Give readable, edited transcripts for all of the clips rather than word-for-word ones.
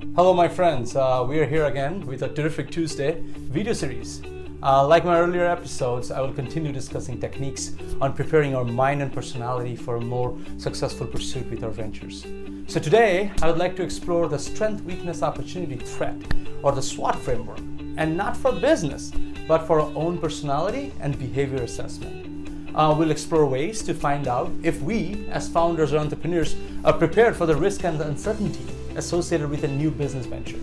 Hello my friends, we are here again with a terrific Tuesday video series. Like my earlier episodes, I will continue discussing techniques on preparing our mind and personality for a more successful pursuit with our ventures. So today, I would like to explore the strength, weakness, opportunity, threat, or the SWOT framework, and not for business, but for our own personality and behavior assessment. We'll explore ways to find out if we, as founders or entrepreneurs, are prepared for the risk and the uncertainty associated with a new business venture.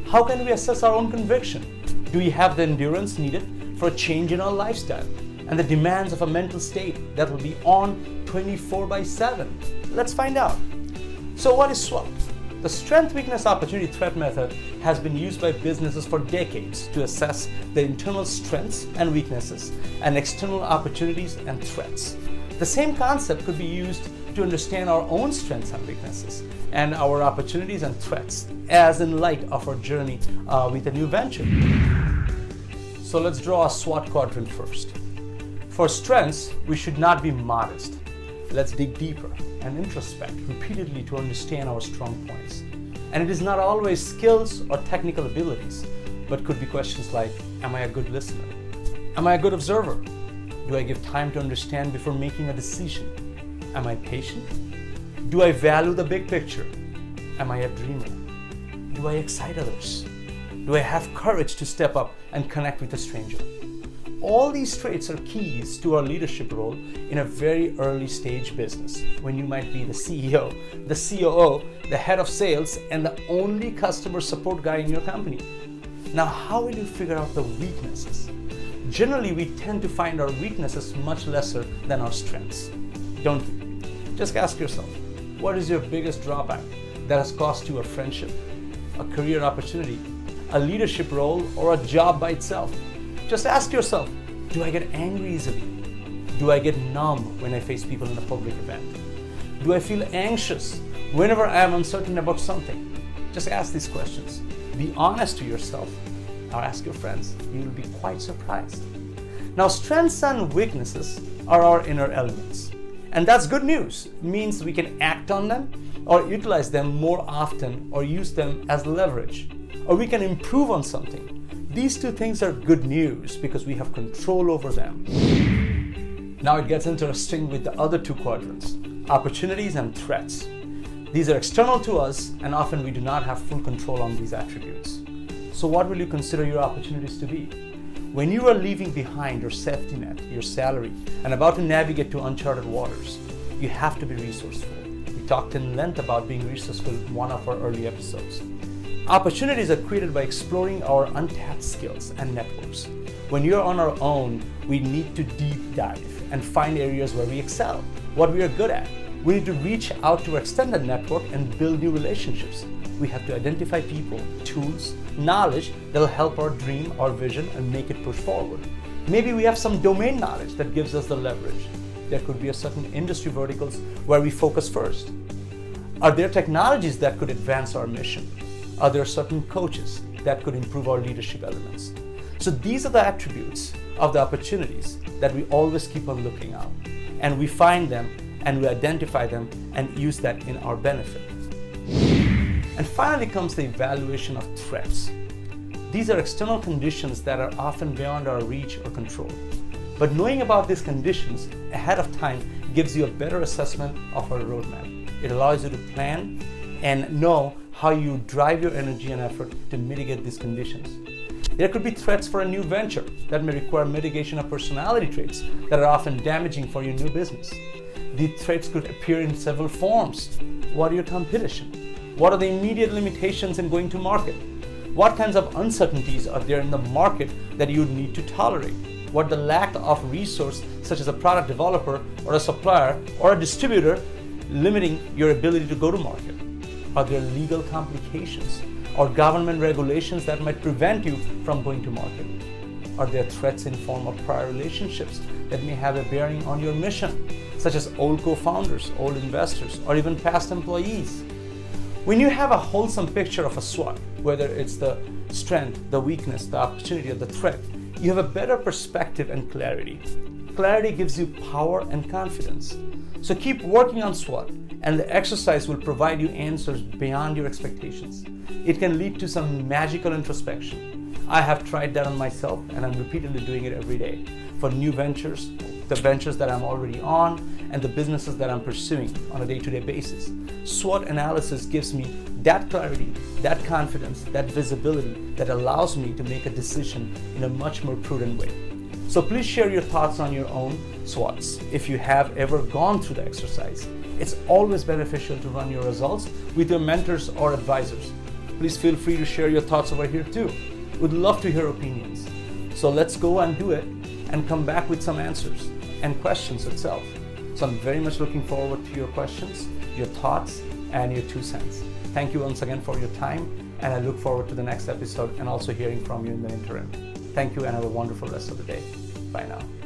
How can we assess our own conviction? Do we have the endurance needed for a change in our lifestyle and the demands of a mental state that will be on 24/7? Let's find out. So what is SWOT? The strength, weakness, opportunity, threat method has been used by businesses for decades to assess the internal strengths and weaknesses and external opportunities and threats. The same concept could be used to understand our own strengths and weaknesses and our opportunities and threats as in light of our journey with a new venture. So let's draw a SWOT quadrant first. For strengths, we should not be modest. Let's dig deeper and introspect repeatedly to understand our strong points. And it is not always skills or technical abilities, but could be questions like, am I a good listener? Am I a good observer? Do I give time to understand before making a decision? Am I patient? Do I value the big picture? Am I a dreamer? Do I excite others? Do I have courage to step up and connect with a stranger? All these traits are keys to our leadership role in a very early stage business, when you might be the CEO, the COO, the head of sales, and the only customer support guy in your company. Now, how will you figure out the weaknesses? Generally, we tend to find our weaknesses much lesser than our strengths, don't you? Just ask yourself, what is your biggest drawback that has cost you a friendship, a career opportunity, a leadership role, or a job by itself? Just ask yourself, do I get angry easily? Do I get numb when I face people in a public event? Do I feel anxious whenever I am uncertain about something? Just ask these questions. Be honest to yourself, or ask your friends. You will be quite surprised. Now, strengths and weaknesses are our inner elements. And that's good news. It means we can act on them or utilize them more often or use them as leverage. Or we can improve on something. These two things are good news because we have control over them. Now it gets interesting with the other two quadrants, opportunities and threats. These are external to us and often we do not have full control on these attributes. So what will you consider your opportunities to be? When you are leaving behind your safety net, your salary, and about to navigate to uncharted waters, you have to be resourceful. We talked in length about being resourceful in one of our early episodes. Opportunities are created by exploring our untapped skills and networks. When you're on our own, we need to deep dive and find areas where we excel, what we are good at. We need to reach out to our extended network and build new relationships. We have to identify people, tools, knowledge that will help our dream, our vision, and make it push forward. Maybe we have some domain knowledge that gives us the leverage. There could be a certain industry verticals where we focus first. Are there technologies that could advance our mission? Are there certain coaches that could improve our leadership elements? So these are the attributes of the opportunities that we always keep on looking out. And we find them and we identify them and use that in our benefit. And finally comes the evaluation of threats. These are external conditions that are often beyond our reach or control. But knowing about these conditions ahead of time gives you a better assessment of our roadmap. It allows you to plan and know how you drive your energy and effort to mitigate these conditions. There could be threats for a new venture that may require mitigation of personality traits that are often damaging for your new business. These threats could appear in several forms. What are your competition? What are the immediate limitations in going to market? What kinds of uncertainties are there in the market that you would need to tolerate? What the lack of resource, such as a product developer or a supplier or a distributor, limiting your ability to go to market? Are there legal complications or government regulations that might prevent you from going to market? Are there threats in form of prior relationships that may have a bearing on your mission, such as old co-founders, old investors, or even past employees? When you have a wholesome picture of a SWOT, whether it's the strength, the weakness, the opportunity, or the threat, you have a better perspective and clarity. Clarity gives you power and confidence. So keep working on SWOT, and the exercise will provide you answers beyond your expectations. It can lead to some magical introspection. I have tried that on myself, and I'm repeatedly doing it every day for new ventures, the ventures that I'm already on, and the businesses that I'm pursuing on a day-to-day basis. SWOT analysis gives me that clarity, that confidence, that visibility that allows me to make a decision in a much more prudent way. So please share your thoughts on your own SWOTs. If you have ever gone through the exercise, it's always beneficial to run your results with your mentors or advisors. Please feel free to share your thoughts over here too. We'd love to hear opinions. So let's go and do it and come back with some answers and questions itself. So I'm very much looking forward to your questions, your thoughts, and your 2 cents. Thank you once again for your time, and I look forward to the next episode and also hearing from you in the interim. Thank you and have a wonderful rest of the day. Bye now.